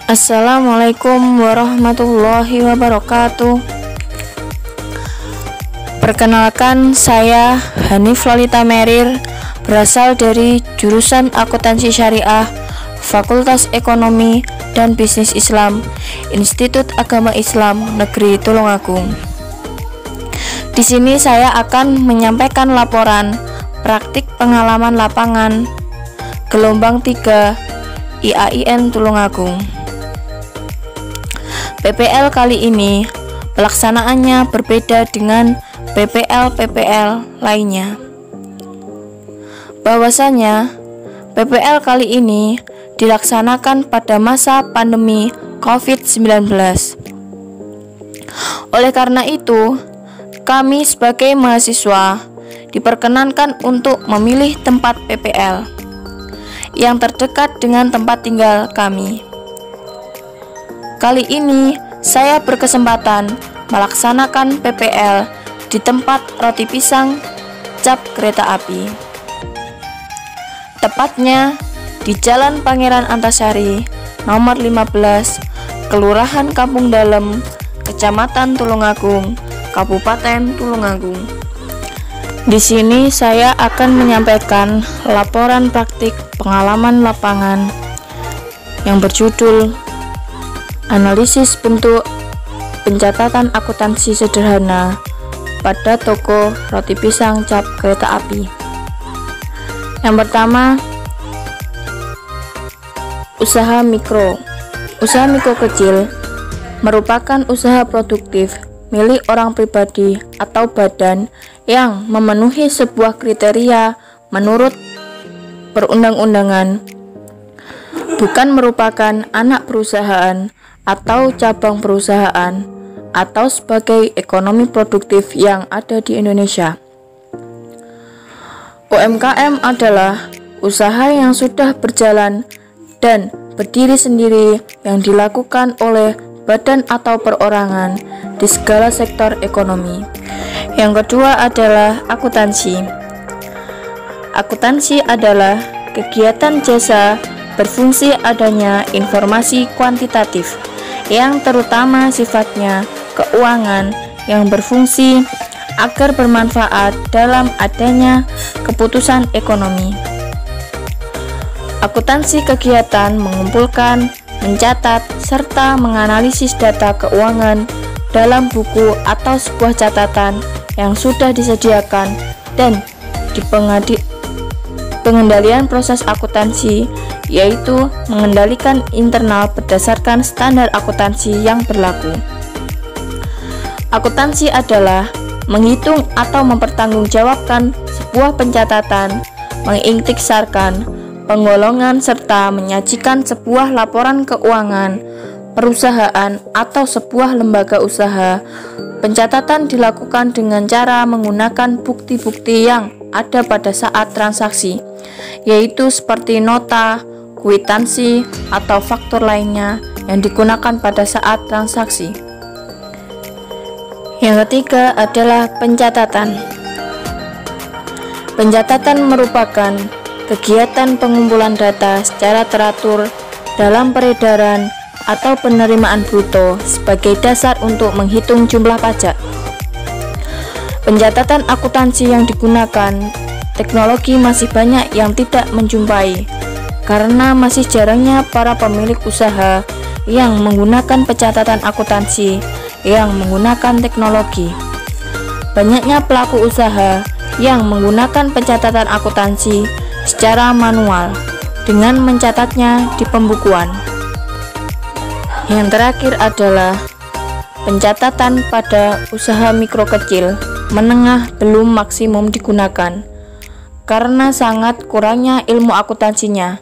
Assalamualaikum warahmatullahi wabarakatuh. Perkenalkan, saya Hanif Lolita Merir, berasal dari jurusan Akuntansi Syariah, Fakultas Ekonomi dan Bisnis Islam, Institut Agama Islam Negeri Tulungagung. Di sini saya akan menyampaikan laporan praktik pengalaman lapangan gelombang 3 IAIN Tulungagung. PPL kali ini pelaksanaannya berbeda dengan PPL lainnya. Bahwasanya PPL kali ini dilaksanakan pada masa pandemi COVID-19. Oleh karena itu, kami sebagai mahasiswa diperkenankan untuk memilih tempat PPL yang terdekat dengan tempat tinggal kami. Kali ini saya berkesempatan melaksanakan PPL di tempat roti pisang cap kereta api. Tepatnya di Jalan Pangeran Antasari, nomor 15, Kelurahan Kampung Dalem, Kecamatan Tulungagung, Kabupaten Tulungagung. Di sini saya akan menyampaikan laporan praktik pengalaman lapangan yang berjudul Analisis bentuk pencatatan akuntansi sederhana pada toko roti pisang cap kereta api. Yang pertama, usaha mikro. Usaha mikro kecil merupakan usaha produktif milik orang pribadi atau badan yang memenuhi sebuah kriteria menurut perundang-undangan, bukan merupakan anak perusahaan atau cabang perusahaan atau sebagai ekonomi produktif yang ada di Indonesia. UMKM adalah usaha yang sudah berjalan dan berdiri sendiri yang dilakukan oleh badan atau perorangan di segala sektor ekonomi. Yang kedua adalah akuntansi. Akuntansi adalah kegiatan jasa berfungsi adanya informasi kuantitatif yang terutama sifatnya keuangan yang berfungsi agar bermanfaat dalam adanya keputusan ekonomi. Akuntansi kegiatan mengumpulkan, mencatat, serta menganalisis data keuangan dalam buku atau sebuah catatan yang sudah disediakan dan di pengendalian proses akuntansi, yaitu mengendalikan internal berdasarkan standar akuntansi yang berlaku. Akuntansi adalah menghitung atau mempertanggungjawabkan sebuah pencatatan, mengintiksarkan penggolongan serta menyajikan sebuah laporan keuangan perusahaan atau sebuah lembaga usaha. Pencatatan dilakukan dengan cara menggunakan bukti-bukti yang ada pada saat transaksi, yaitu seperti nota, kwitansi, atau faktur lainnya yang digunakan pada saat transaksi. Yang ketiga adalah pencatatan. Pencatatan merupakan kegiatan pengumpulan data secara teratur dalam peredaran atau penerimaan bruto sebagai dasar untuk menghitung jumlah pajak. Pencatatan akuntansi yang digunakan teknologi masih banyak yang tidak menjumpai karena masih jarangnya para pemilik usaha yang menggunakan pencatatan akuntansi yang menggunakan teknologi. Banyaknya pelaku usaha yang menggunakan pencatatan akuntansi secara manual dengan mencatatnya di pembukuan. Yang terakhir adalah pencatatan pada usaha mikro kecil menengah belum maksimum digunakan karena sangat kurangnya ilmu akuntansinya.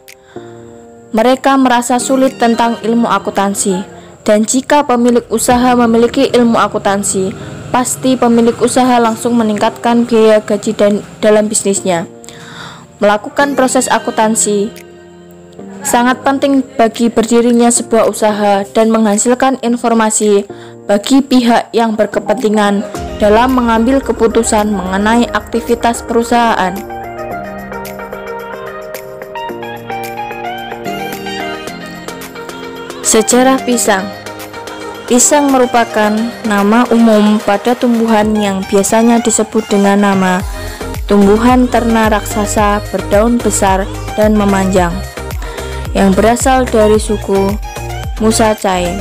Mereka merasa sulit tentang ilmu akuntansi, dan jika pemilik usaha memiliki ilmu akuntansi, pasti pemilik usaha langsung meningkatkan biaya gaji dalam bisnisnya. Melakukan proses akuntansi sangat penting bagi berdirinya sebuah usaha dan menghasilkan informasi bagi pihak yang berkepentingan dalam mengambil keputusan mengenai aktivitas perusahaan. Sejarah pisang. Pisang merupakan nama umum pada tumbuhan yang biasanya disebut dengan nama tumbuhan ternak raksasa berdaun besar dan memanjang, yang berasal dari suku Musaceae.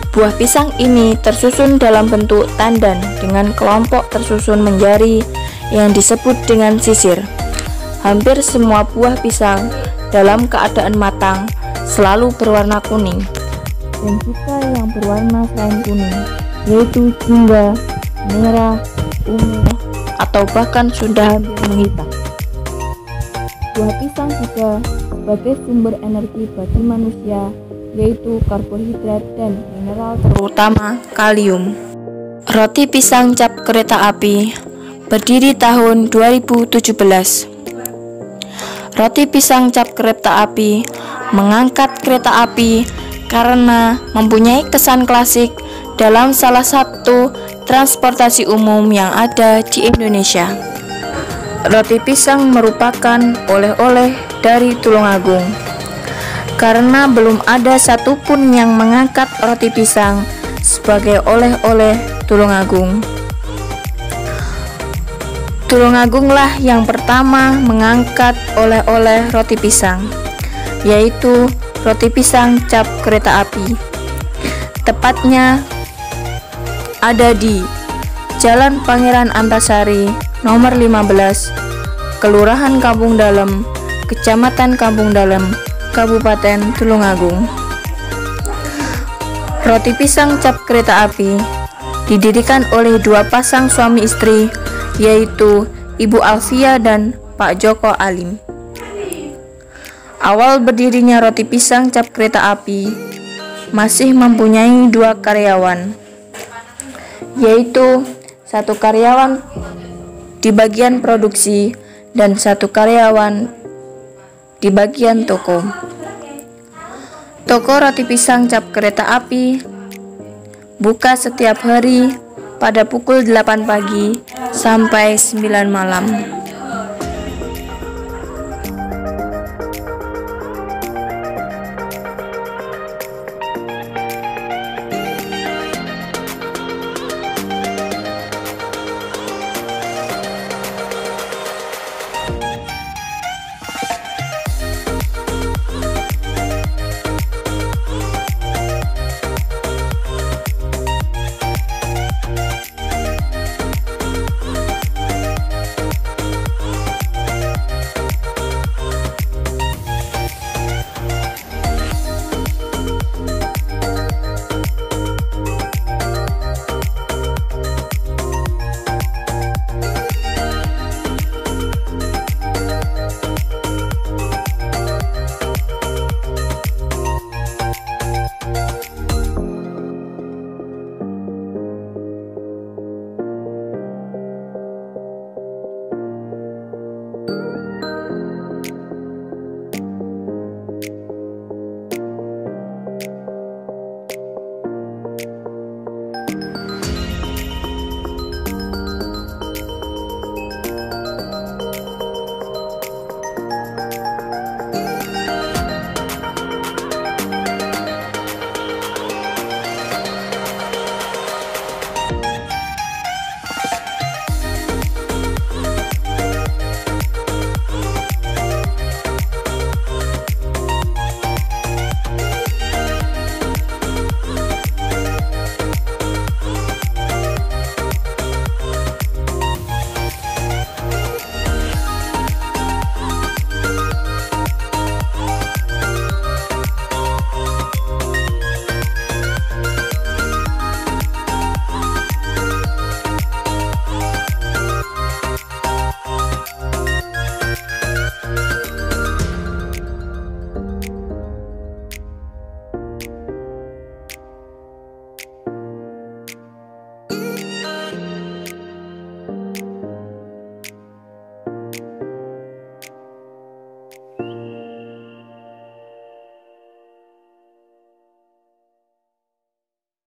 Buah pisang ini tersusun dalam bentuk tandan dengan kelompok tersusun menjari yang disebut dengan sisir. Hampir semua buah pisang dalam keadaan matang selalu berwarna kuning, dan juga yang berwarna selain kuning, yaitu jingga, merah, ungu, atau bahkan sudah hampir menghitam. Buah pisang juga sebagai sumber energi bagi manusia, yaitu karbohidrat dan mineral terutama kalium. Roti pisang cap kereta api berdiri tahun 2017. Roti pisang cap kereta api mengangkat kereta api karena mempunyai kesan klasik dalam salah satu transportasi umum yang ada di Indonesia. Roti pisang merupakan oleh-oleh dari Tulungagung, karena belum ada satupun yang mengangkat roti pisang sebagai oleh-oleh Tulungagung. Tulungagunglah yang pertama mengangkat oleh-oleh roti pisang, yaitu roti pisang cap kereta api. Tepatnya ada di Jalan Pangeran Antasari nomor 15, Kelurahan Kampung Dalem, Kecamatan Kampung Dalem, Kabupaten Tulungagung. Roti pisang cap kereta api didirikan oleh dua pasang suami istri, yaitu Ibu Alfia dan Pak Joko Alim. Awal berdirinya roti pisang cap kereta api masih mempunyai dua karyawan, yaitu satu karyawan di bagian produksi dan satu karyawan di bagian toko. Toko roti pisang cap kereta api buka setiap hari pada pukul 8 pagi sampai 9 malam.